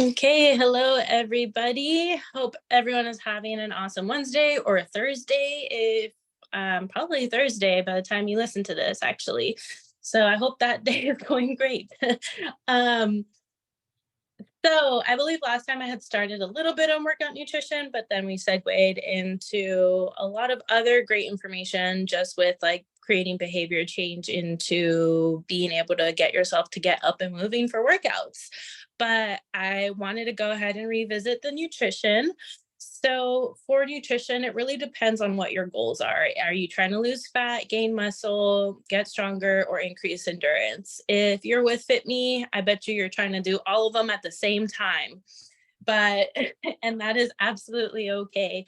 Okay, hello everybody. Hope everyone is having an awesome Wednesday or a Thursday, if probably Thursday by the time you listen to this, actually. So I hope that day is going great. um, so I believe last time I had started a little bit on workout nutrition, but then we segued into a lot of other great information just with like creating behavior change into being able to get yourself to get up and moving for workouts. But I wanted to go ahead and revisit the nutrition. So for nutrition, it really depends on what your goals are. Are you trying to lose fat, gain muscle, get stronger, or increase endurance? If you're with Fitme, I bet you're trying to do all of them at the same time. But, and that is absolutely okay.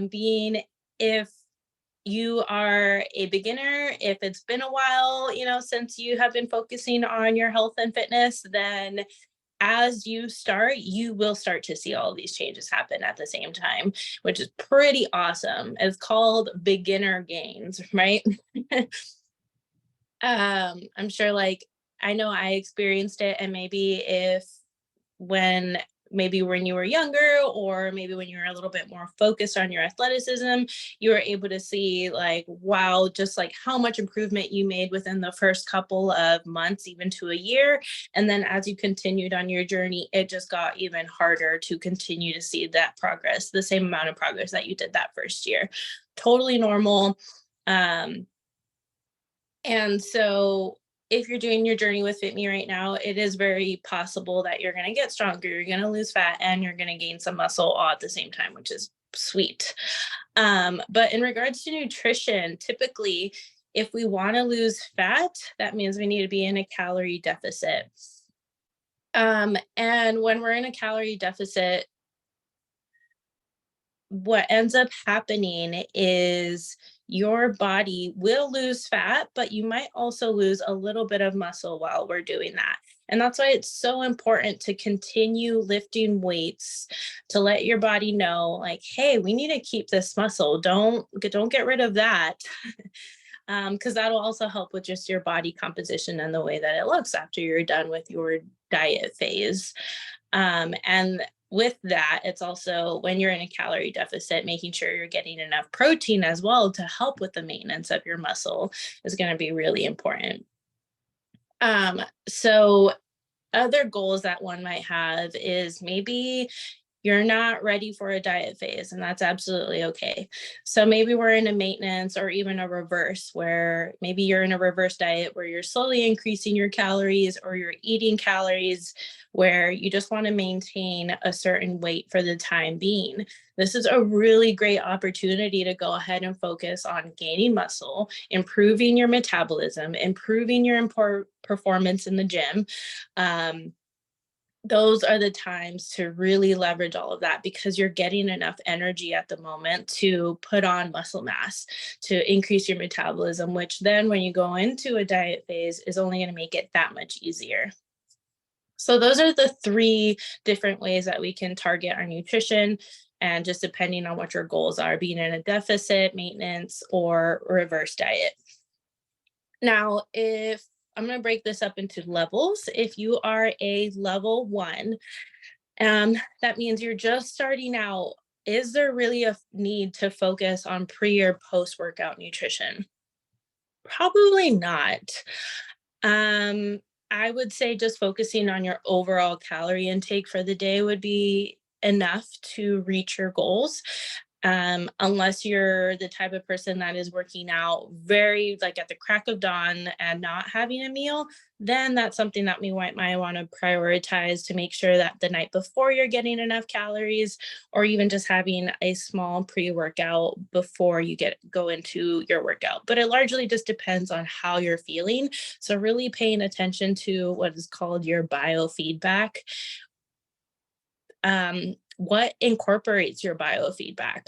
Being if you are a beginner, if it's been a while, since you have been focusing on your health and fitness, then as you start, you will start to see all these changes happen at the same time, which is pretty awesome. It's called beginner gains, right? I'm sure I know I experienced it, and maybe if when maybe when you were younger, or maybe when you were a little bit more focused on your athleticism, you were able to see wow, just how much improvement you made within the first couple of months, even to a year. And then as you continued on your journey, it just got even harder to continue to see that progress, the same amount of progress that you did that first year. Totally normal. And so if you're doing your journey with Fitme right now, it is very possible that you're going to get stronger, you're going to lose fat, and you're going to gain some muscle all at the same time, which is sweet. But in regards to nutrition, typically, if we want to lose fat, that means we need to be in a calorie deficit. And when we're in a calorie deficit, what ends up happening is your body will lose fat, but you might also lose a little bit of muscle while we're doing that. And that's why it's so important to continue lifting weights, to let your body know, hey, we need to keep this muscle. Don't get rid of that. Because that'll also help with just your body composition and the way that it looks after you're done with your diet phase. And with that, it's also when you're in a calorie deficit, making sure you're getting enough protein as well to help with the maintenance of your muscle is going to be really important. So other goals that one might have is maybe you're not ready for a diet phase, and that's absolutely okay. So maybe we're in a maintenance or even a reverse, where maybe you're in a reverse diet where you're slowly increasing your calories, or you're eating calories where you just want to maintain a certain weight for the time being. This is a really great opportunity to go ahead and focus on gaining muscle, improving your metabolism, improving your performance in the gym. Those are the times to really leverage all of that, because you're getting enough energy at the moment to put on muscle mass, to increase your metabolism, which then when you go into a diet phase is only going to make it that much easier. So those are the three different ways that we can target our nutrition, and just depending on what your goals are, being in a deficit, maintenance, or reverse diet. Now, if I'm going to break this up into levels. If you are a level 1, that means you're just starting out. Is there really a need to focus on pre or post-workout nutrition? Probably not. I would say just focusing on your overall calorie intake for the day would be enough to reach your goals. Unless you're the type of person that is working out very at the crack of dawn and not having a meal, then that's something that we might want to prioritize, to make sure that the night before you're getting enough calories, or even just having a small pre-workout before you go into your workout. But it largely just depends on how you're feeling. So really paying attention to what is called your biofeedback. What incorporates your biofeedback?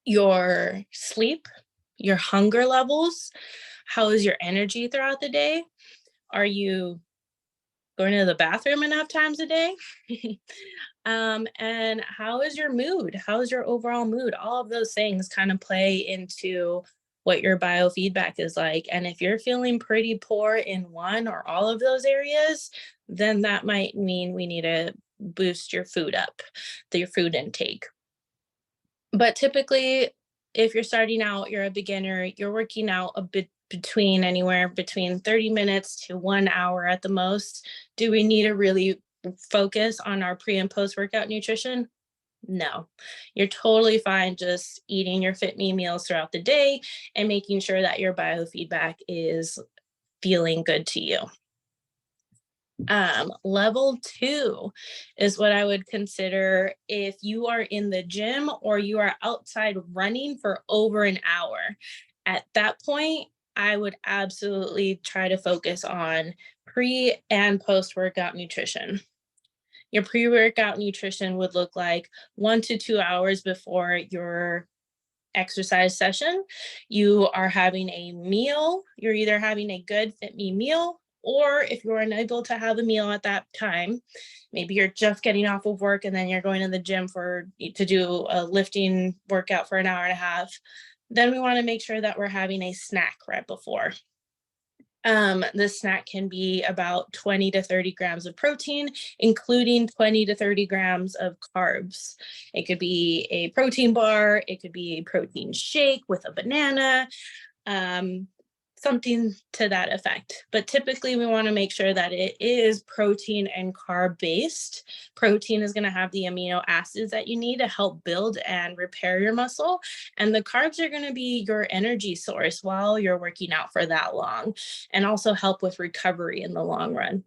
Your sleep, your hunger levels, how is your energy throughout the day? Are you going to the bathroom enough times a day? And how is your mood? How is your overall mood? All of those things kind of play into what your biofeedback is like. And if you're feeling pretty poor in one or all of those areas, then that might mean we need to boost your food up, your food intake. But typically, if you're starting out, you're a beginner, you're working out a bit between anywhere between 30 minutes to 1 hour at the most. Do we need to really focus on our pre and post workout nutrition? No, you're totally fine just eating your Fitme meals throughout the day and making sure that your biofeedback is feeling good to you. Level 2 is what I would consider if you are in the gym or you are outside running for over an hour. At that point, I would absolutely try to focus on pre and post workout nutrition. Your pre workout nutrition would look like 1 to 2 hours before your exercise session. You are having a meal. You're either having a good Fitme meal, or if you're unable to have a meal at that time, maybe you're just getting off of work and then you're going to the gym to do a lifting workout for an hour and a half. Then we want to make sure that we're having a snack right before. The snack can be about 20 to 30 grams of protein, including 20 to 30 grams of carbs. It could be a protein bar, it could be a protein shake with a banana, something to that effect. But typically we want to make sure that it is protein and carb based. Protein is going to have the amino acids that you need to help build and repair your muscle. And the carbs are going to be your energy source while you're working out for that long, and also help with recovery in the long run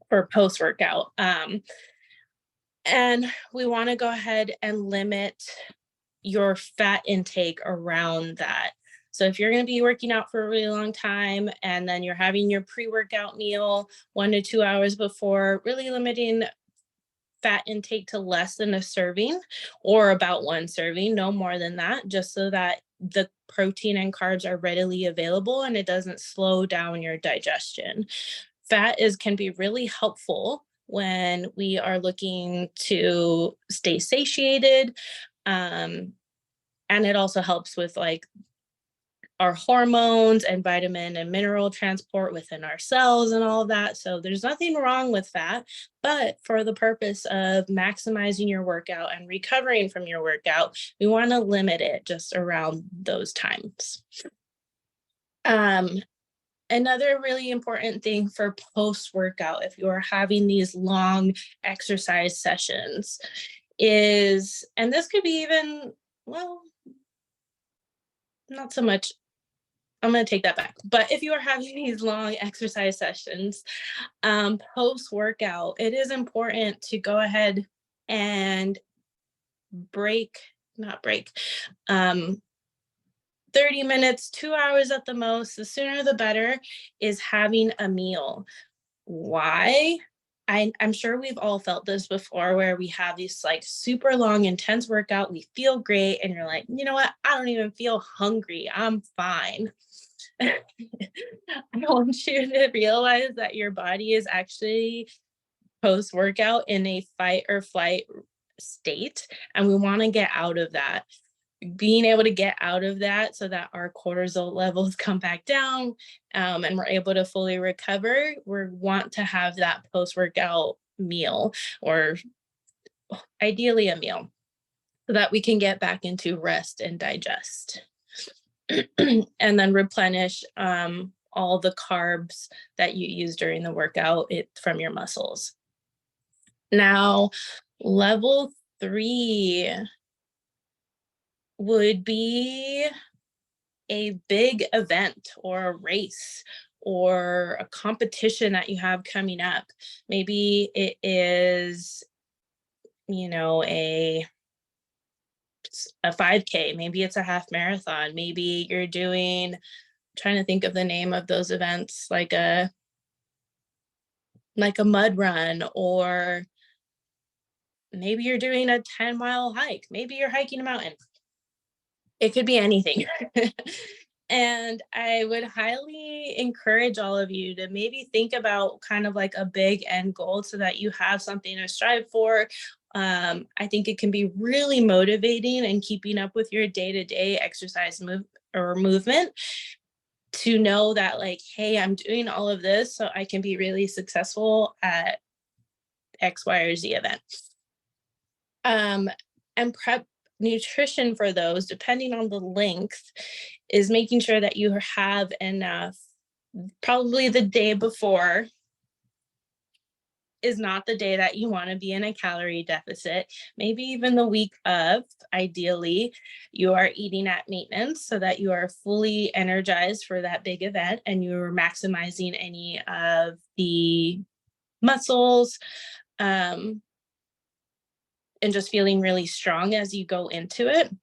for post-workout. And we want to go ahead and limit your fat intake around that. So if you're going to be working out for a really long time and then you're having your pre-workout meal 1 to 2 hours before, really limiting fat intake to less than a serving or about 1 serving, no more than that, just so that the protein and carbs are readily available and it doesn't slow down your digestion. Fat can be really helpful when we are looking to stay satiated. And it also helps with like our hormones and vitamin and mineral transport within our cells and all of that. So there's nothing wrong with that, but for the purpose of maximizing your workout and recovering from your workout, we want to limit it just around those times. Another really important thing for post-workout, if you're having these long exercise sessions, is, and this could be even, well, not so much, I'm going to take that back. But if you are having these long exercise sessions, post-workout, it is important to go ahead and 30 minutes, 2 hours at the most, the sooner the better, is having a meal. Why? I'm sure we've all felt this before, where we have these like super long, intense workout, we feel great, and you're like, you know what? I don't even feel hungry. I'm fine. I want you to realize that your body is actually post-workout in a fight or flight state, and we want to get out of that. Being able to get out of that so that our cortisol levels come back down, and we're able to fully recover, we want to have that post-workout meal, or ideally a meal, so that we can get back into rest and digest. And then replenish all the carbs that you use during the workout from your muscles. Now, level 3 would be a big event or a race or a competition that you have coming up. Maybe it is, a 5K, maybe it's a half marathon, maybe you're doing, I'm trying to think of the name of those events, like a mud run, or maybe you're doing a 10-mile hike, maybe you're hiking a mountain. It could be anything. And I would highly encourage all of you to maybe think about kind of like a big end goal so that you have something to strive for. I think it can be really motivating and keeping up with your day-to-day exercise movement, to know that like, hey, I'm doing all of this so I can be really successful at X, Y, or Z event. And prep nutrition for those, depending on the length, is making sure that you have enough. Probably the day before is not the day that you want to be in a calorie deficit. Maybe even the week of, ideally, you are eating at maintenance so that you are fully energized for that big event and you're maximizing any of the muscles, and just feeling really strong as you go into it.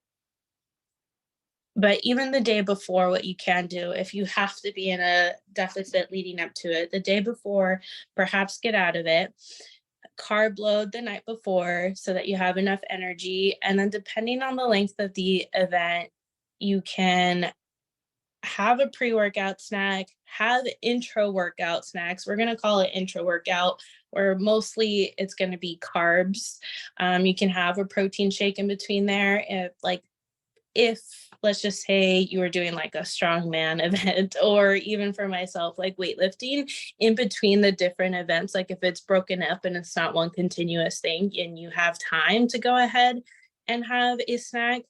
But even the day before, what you can do, if you have to be in a deficit leading up to it, the day before, perhaps get out of it, carb load the night before so that you have enough energy. And then, depending on the length of the event, you can have a pre workout snack, have intro workout snacks. We're going to call it intro workout, where mostly it's going to be carbs. You can have a protein shake in between there. If let's just say you were doing like a strongman event, or even for myself, like weightlifting, in between the different events, like if it's broken up and it's not one continuous thing and you have time to go ahead and have a snack,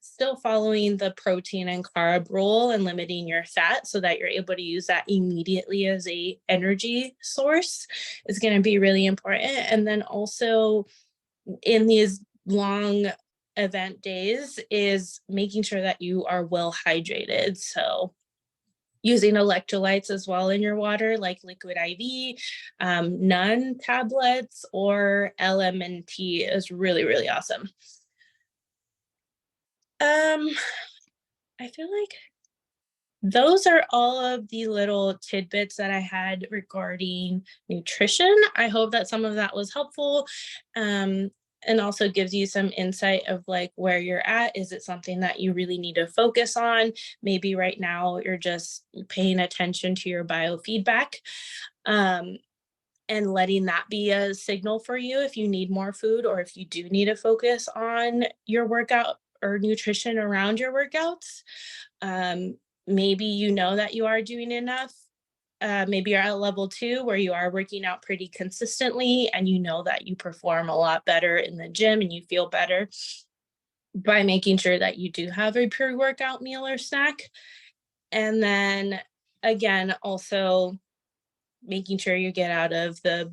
still following the protein and carb rule and limiting your fat so that you're able to use that immediately as a energy source is going to be really important. And then also in these long event days is making sure that you are well hydrated. So using electrolytes as well in your water, like liquid IV, none tablets, or LMNT is really, really awesome. I feel like those are all of the little tidbits that I had regarding nutrition. I hope that some of that was helpful, and also gives you some insight of like where you're at. Is it something that you really need to focus on? Maybe right now you're just paying attention to your biofeedback, and letting that be a signal for you if you need more food, or if you do need to focus on your workout or nutrition around your workouts. Maybe you know that you are doing enough. Maybe you're at level 2 where you are working out pretty consistently and you know that you perform a lot better in the gym and you feel better by making sure that you do have a pre-workout meal or snack. And then again, also making sure you get out of the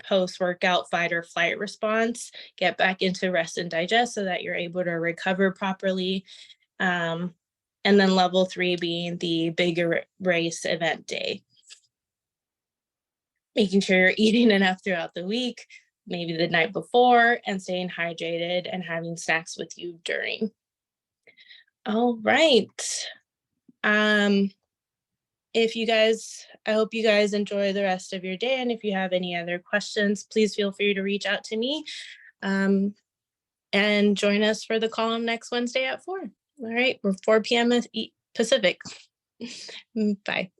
post-workout fight or flight response, get back into rest and digest so that you're able to recover properly. And then level 3 being the bigger race event day. Making sure you're eating enough throughout the week, maybe the night before, and staying hydrated and having snacks with you during. All right. If you guys, I hope you guys enjoy the rest of your day. And if you have any other questions, please feel free to reach out to me. And join us for the column next Wednesday at 4. All right, we're 4 p.m. Pacific. Bye.